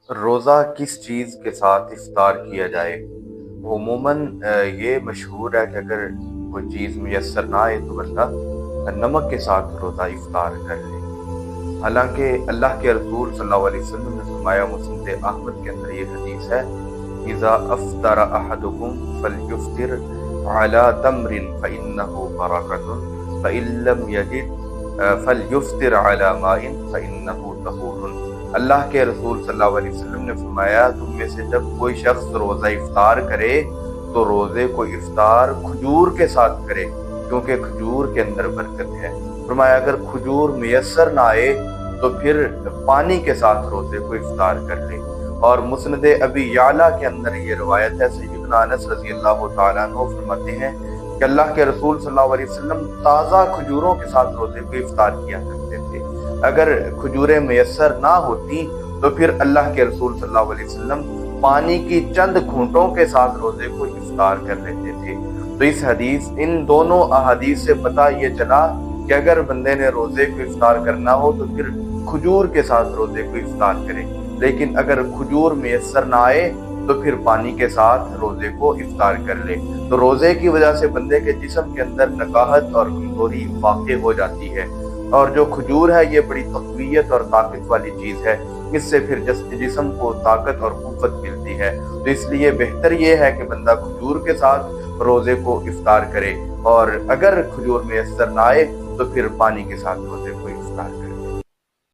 روزہ کس چیز کے ساتھ افطار کیا جائے؟ عموماً یہ مشہور ہے کہ اگر کوئی چیز میسر نہ آئے تو بندہ نمک کے ساتھ روزہ افطار کر لے۔ حالانکہ اللہ کے رسول صلی اللہ علیہ وسلم نے فرمایا، مسند احمد کے اندر یہ حدیث ہے، اذا افطر احدکم فلیفطر علی تمر فانہ برکۃ فان لم یجد فلیفطر علی ماء فانہ طہور۔ اللہ کے رسول صلی اللہ علیہ وسلم نے فرمایا، تم میں سے جب کوئی شخص روزہ افطار کرے تو روزے کو افطار کھجور کے ساتھ کرے، کیونکہ کھجور کے اندر برکت ہے۔ فرمایا اگر کھجور میسر نہ آئے تو پھر پانی کے ساتھ روزے کو افطار کر لے۔ اور مسند ابی یعلا کے اندر یہ روایت ہے، سیدنا انس رضی اللہ تعالیٰ عنہ فرماتے ہیں کہ اللہ کے رسول صلی اللہ علیہ وسلم تازہ کھجوروں کے ساتھ روزے کو افطار کیا کرتے تھے۔ اگر کھجوریں میسر نہ ہوتی تو پھر اللہ کے رسول صلی اللہ علیہ وسلم پانی کی چند گھونٹوں کے ساتھ روزے کو افطار کر لیتے تھے۔ تو ان دونوں احادیث سے پتہ یہ چلا کہ اگر بندے نے روزے کو افطار کرنا ہو تو پھر کھجور کے ساتھ روزے کو افطار کرے، لیکن اگر کھجور میسر نہ آئے تو پھر پانی کے ساتھ روزے کو افطار کر لے۔ تو روزے کی وجہ سے بندے کے جسم کے اندر نکاہت اور کمزوری واقع ہو جاتی ہے، اور جو کھجور ہے یہ بڑی تقویت اور طاقت والی چیز ہے، اس سے پھر جسم کو طاقت اور قوت ملتی ہے۔ تو اس لیے بہتر یہ ہے کہ بندہ کھجور کے ساتھ روزے کو افطار کرے، اور اگر کھجور میسر نہ آئے تو پھر پانی کے ساتھ روزے کو افطار کرے۔